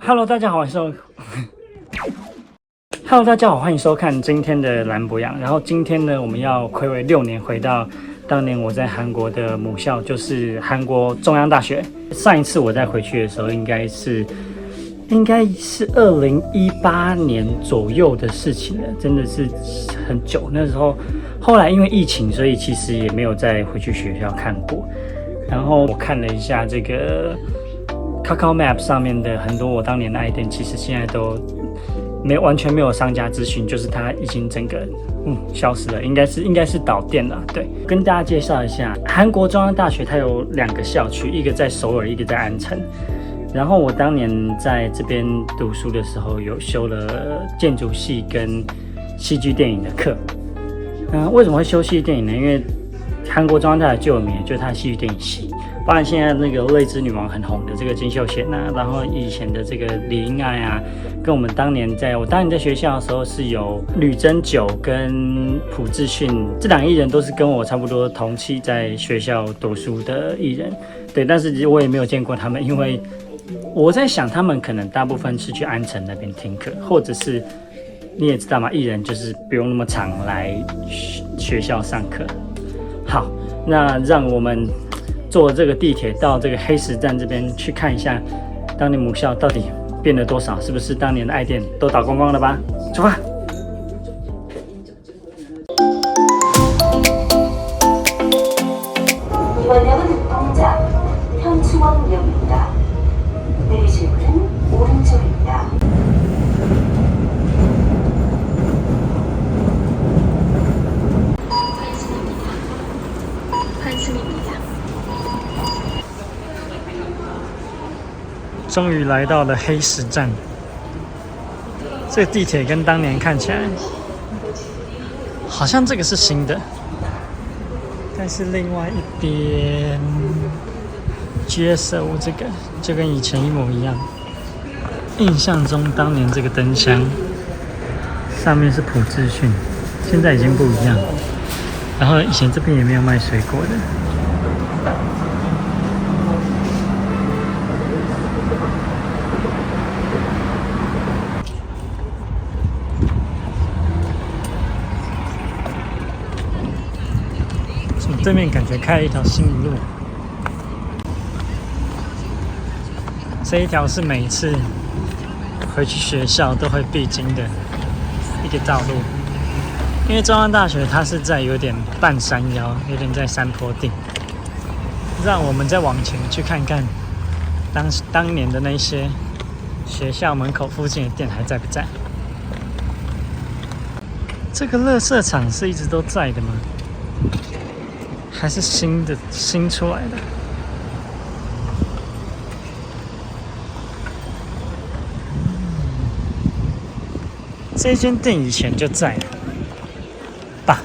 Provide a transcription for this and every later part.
Hello， 大家好，Hello， 大家好，欢迎收看今天的蓝博洋。然后今天呢，我们要睽违6年回到当年我在韩国的母校，就是韩国中央大学。上一次我再回去的时候，应该是2018年左右的事情了，真的是很久。那时候后来因为疫情，所以其实也没有再回去学校看过。然后我看了一下这个 Kakao Map 上面的很多我当年的爱店，其实现在都完全没有商家资讯，就是它已经整个消失了，应该是倒店了。对，跟大家介绍一下，韩国中央大学它有2个校区，一个在首尔，一个在安城。然后我当年在这边读书的时候，有修了建筑系跟戏剧电影的课。为什么会修戏剧电影呢？因为韩国中央大学最有名的就是它戏剧电影系，包含现在那个《瑞芝女王》很红的这个金秀贤啊，然后以前的这个李英爱啊，跟我们当年我当年在学校的时候是有吕珍九跟朴智勋这2个艺人，都是跟我差不多同期在学校读书的艺人。对，但是我也没有见过他们，因为我在想他们可能大部分是去安城那边听课，或者是你也知道嘛，艺人就是不用那么常来学校上课。好，那让我们坐这个地铁到这个黑石站这边去看一下，当年母校到底变了多少？是不是当年的爱店都倒光光了吧？出发！终于来到了黑石站，这个地铁跟当年看起来，好像这个是新的，但是另外一边 GSO 这个就跟以前一模一样。印象中当年这个灯箱上面是朴智勋，现在已经不一样。然后以前这边也没有卖水果的。对面感觉开了一条新路，这一条是每一次回去学校都会必经的一个道路。因为中央大学它是在有点半山腰，有点在山坡顶。让我们再往前去看看，当年的那些学校门口附近的店还在不在？这个垃圾场是一直都在的吗？还是新出来的？这间店以前就在了吧？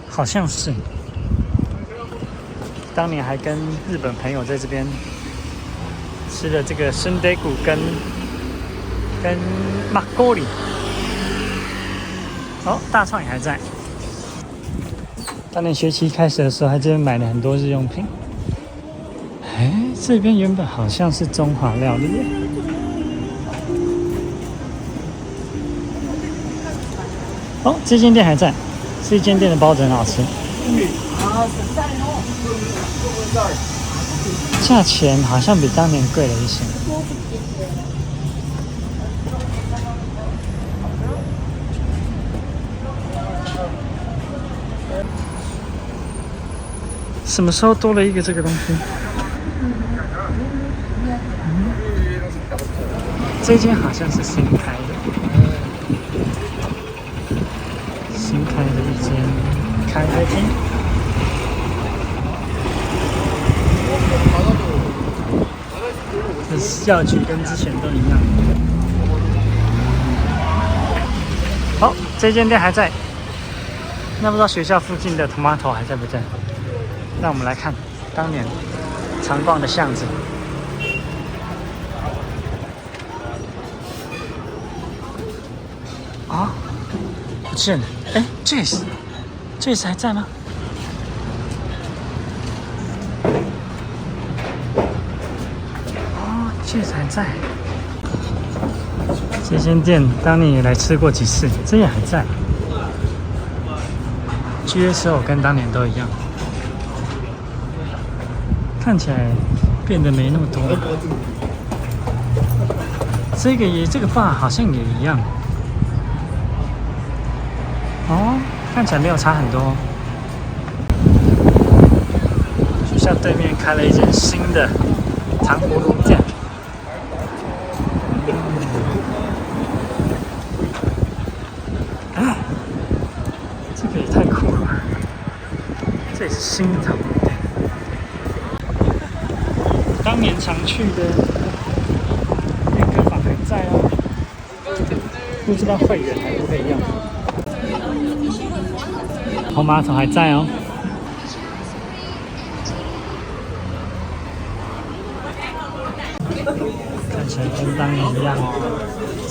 好像是。当年还跟日本朋友在这边吃了这个순대국跟막걸리。大创也还在。当年学期开始的时候，还这边买了很多日用品。这边原本好像是中华料理耶。这间店还在，这间店的包子很好吃。价钱好像比当年贵了一些。什么时候多了一个这个东西？这间好像是新开的，一间咖啡厅。这校区跟之前都一样。好，这间店还在。那不知道学校附近的 Tomato 还在不在？让我们来看当年常逛的巷子。不见了。Jace 还在吗？Jace 还在。这间店当年也来吃过几次，这也还在。GXO 跟当年都一样，看起来变得没那么多。这个bar好像也一样。哦，看起来没有差很多。学校对面开了一间新的糖葫芦店。啊，这个也太酷了吧！这也是新的糖葫芦店。当年常去的练歌房还在哦，不知道会员还不会一样。红码头还在哦。看起来跟当年一样，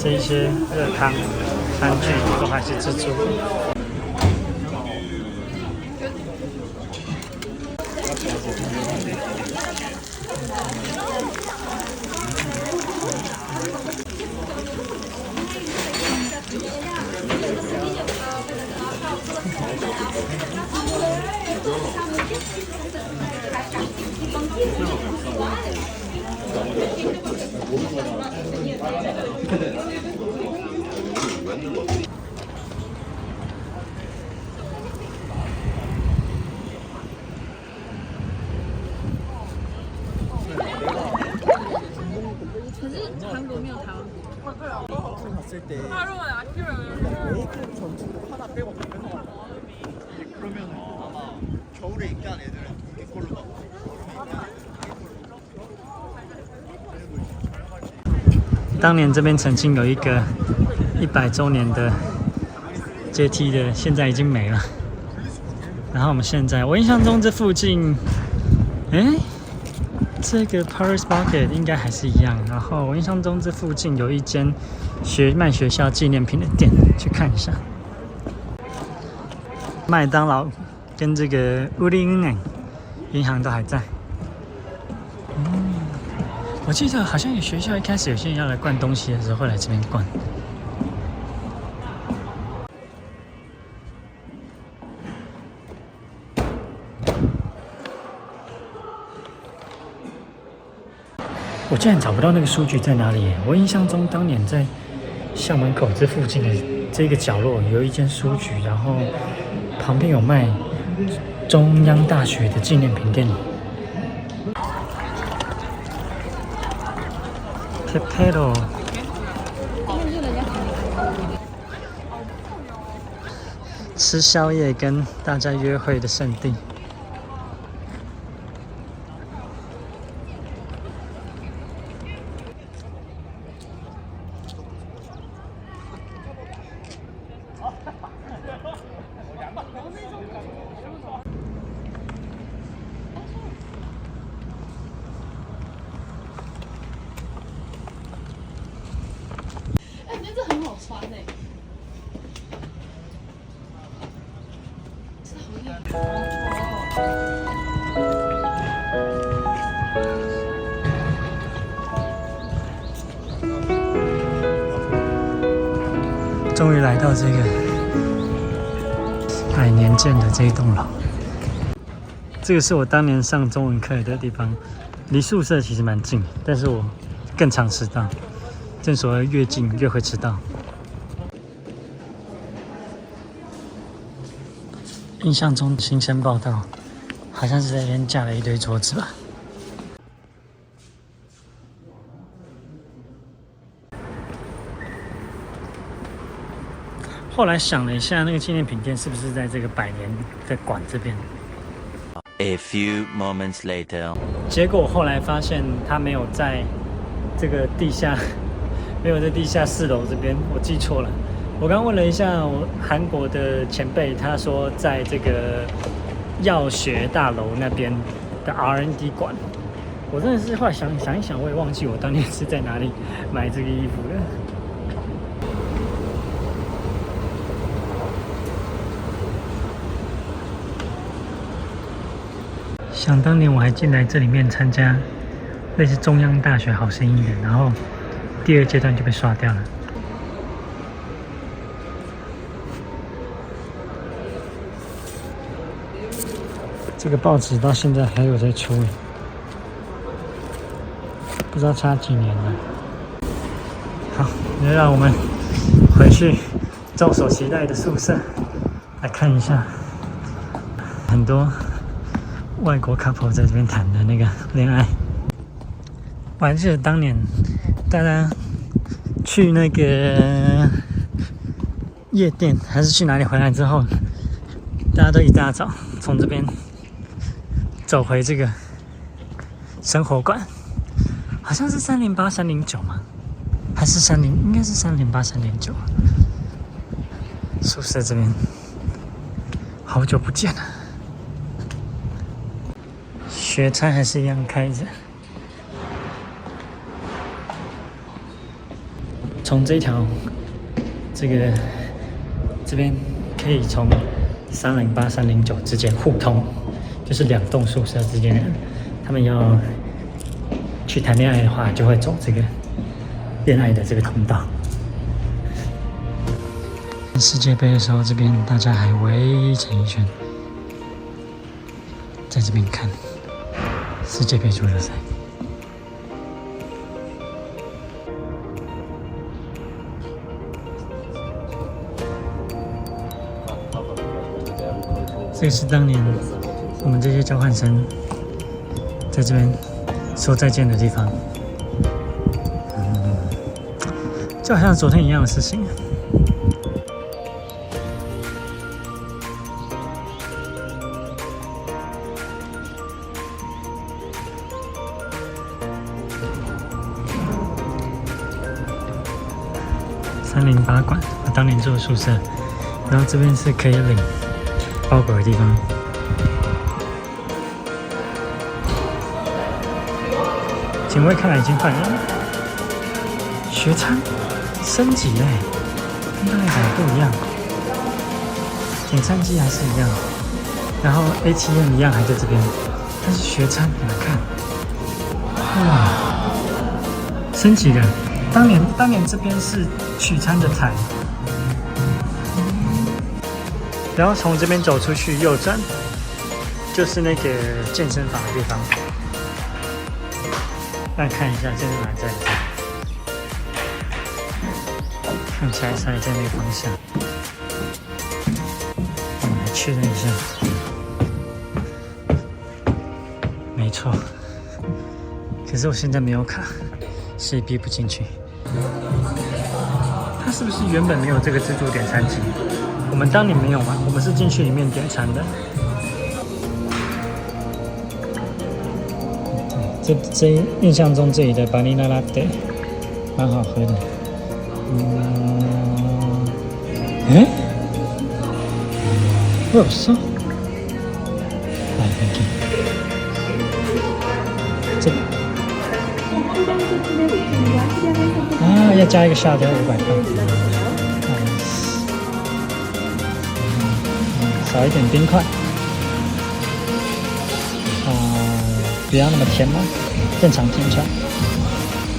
这一些热汤、餐具都还是自助。可是韩国没有台湾国。그러면 아마 겨울에 입대한 애들은 이걸로 막当年这边曾经有一个100周年的阶梯的，现在已经没了。然后我们现在，我印象中这附近，这个 Paris Market 应该还是一样。然后我印象中这附近有一间卖学校纪念品的店，去看一下。麦当劳跟这个乌林银行都还在。我记得好像有学校一开始有些人要来灌东西的时候，会来这边灌。我竟然找不到那个书局在哪里耶！我印象中当年在校门口这附近的这个角落有一间书局，然后旁边有卖中央大学的纪念品店。Pepero， 吃宵夜跟大家约会的圣地。这很好穿哎。终于来到这个100年建的这一栋楼。这个是我当年上中文课的地方，离宿舍其实蛮近，但是我更常迟到。正所谓越近越会迟到。印象中新生报道好像是在这边架了一堆桌子吧。后来想了一下，那个纪念品店是不是在这个100年的馆这边？ A few moments later， 结果我后来发现它没有在这个地下，没有在地下4楼这边，我记错了。我刚问了一下我韩国的前辈，他说在这个药学大楼那边的 R&D 馆。我真的是后来想一想，我也忘记我当年是在哪里买这个衣服的。想当年我还进来这里面参加类似中央大学好声音的，然后第2阶段就被刷掉了。这个报纸到现在还有在出，不知道差几年了。好，那让我们回去众所期待的宿舍来看一下，很多外国 couple 在这边谈的那个恋爱。我还记得当年大家去那个夜店还是去哪里回来之后，大家都一大早从这边走回这个生活馆，好像是308、309吗？还是30？应该是308、309。宿舍这边好久不见了，学餐还是一样开着。从这条这边可以从308、309之间互通，就是2栋宿舍之间的人，他们要去谈恋爱的话，就会走这个恋爱的这个通道。世界杯的时候，这边大家还围成一圈，在这边看世界杯足球赛。这是当年我们这些交换生在这边说再见的地方，就好像昨天一样的事情。308馆，我当年住的宿舍，然后这边是可以领包裹的地方。警卫看来已经换人了，学餐升级嘞，跟刚才讲的不一样。点餐机还是一样，然后 ATM 一样还在这边，但是学餐你们看，哇，升级了。当年这边是取餐的台，然后从这边走出去右转，就是那个健身房的地方。来看一下健身房在哪，看起来是在那个方向。我们来确认一下，没错。可是我现在没有卡，所以逼不进去。它是不是原本没有这个自助点餐机？我们当年没有嘛，我们是进去里面点餐的。这印象中这里的巴尼拉拉蒂蛮好喝的。我有说，来看看，这啊要加一个shot要500块。少一点冰块，不要那么甜吗？正常甜出来。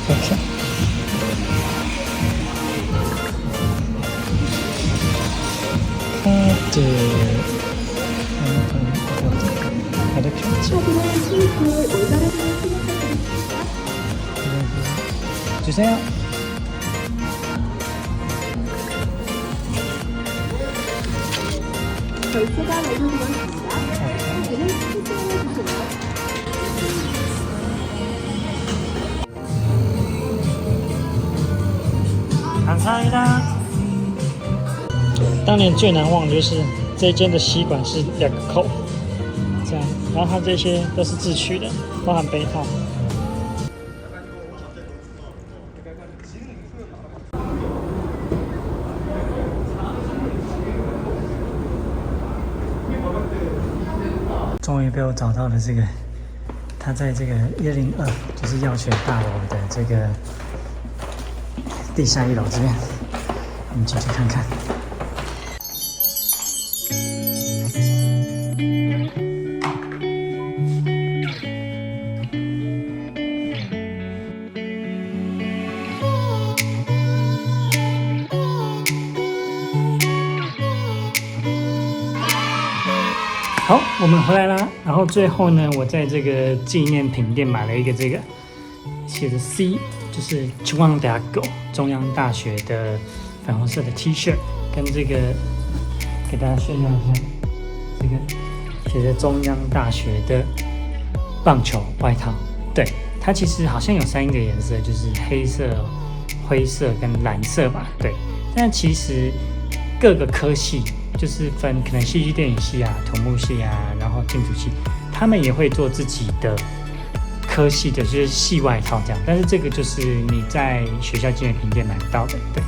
OK。주세요。감사합니다。当年最难忘的就是这一间的吸管是2个扣，这样，然后它这些都是自取的，包含杯套。终于被我找到了这个，它在这个102，就是药泉大楼的这个地下1楼这边，我们进去看看。好，我们回来啦。然后最后呢，我在这个纪念品店买了一个这个写着 C， 就是中央大学的粉红色的 T 恤，跟这个给大家炫耀一下，这个写着中央大学的棒球外套。对，它其实好像有3个颜色，就是黑色、灰色跟蓝色吧。对，但其实各个科系就是分可能戏剧电影系啊、土木系啊，然后建筑系，他们也会做自己的科系的，就是系外套这样。但是这个就是你在学校纪念品店买不到的。对。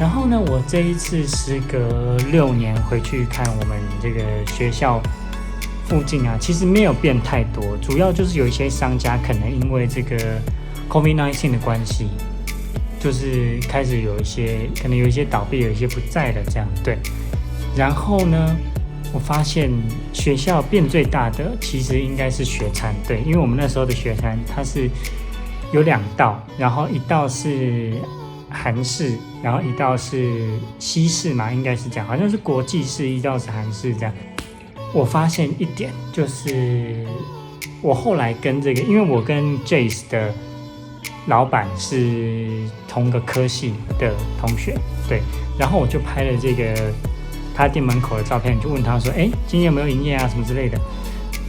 然后呢，我这一次时隔6年回去看我们这个学校附近啊，其实没有变太多，主要就是有一些商家可能因为这个 COVID-19 的关系，就是开始可能有一些倒闭，有一些不在的这样。对。然后呢，我发现学校变最大的其实应该是学餐。对，因为我们那时候的学餐它是有2道，然后一道是韩式，然后一道是西式嘛，应该是这样，好像是国际式，一道是韩式这样。我发现一点就是，我后来跟这个，因为我跟 Jace 的老板是同个科系的同学，对，然后我就拍了这个他店门口的照片，就问他说：“哎，今天有没有营业啊？什么之类的。”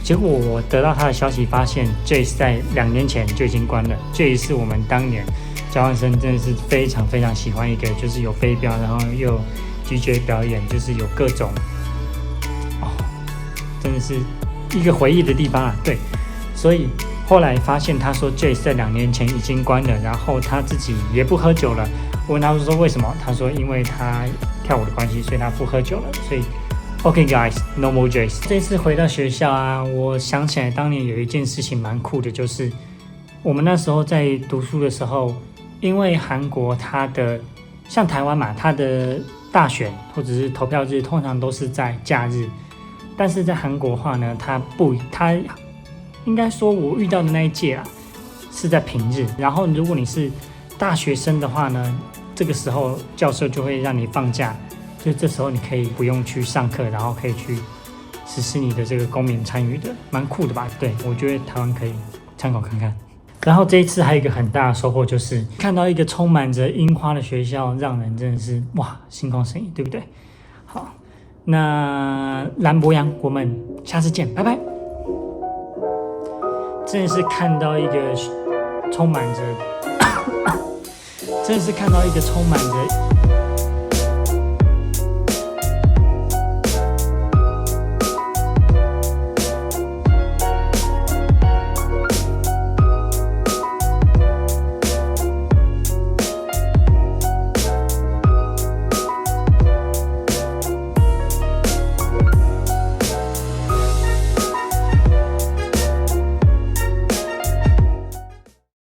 结果我得到他的消息，发现 Jace 在2年前就已经关了。Jace 是我们当年交换生真的是非常非常喜欢一个，就是有飞镖，然后又DJ 表演，就是有各种真的是一个回忆的地方啊。对，所以后来发现他说 Jace 在2年前已经关了，然后他自己也不喝酒了。我问他说为什么，他说因为他跳舞的关系，所以他不喝酒了。所以 OK guys, no more Jace。这次回到学校啊，我想起来当年有一件事情蛮酷的，就是我们那时候在读书的时候，因为韩国它的像台湾嘛，它的大选或者是投票日通常都是在假日。但是在韩国话呢，它应该说我遇到的那一届啊，是在平日。然后如果你是大学生的话呢，这个时候教授就会让你放假，所以这时候你可以不用去上课，然后可以去实施你的这个公民参与的，蛮酷的吧？对，我觉得台湾可以参考看看。然后这一次还有一个很大的收获，就是看到一个充满着樱花的学校，让人真的是哇心旷神怡，对不对？好。那蓝博洋，我们下次见，拜拜。真的是看到一个充满着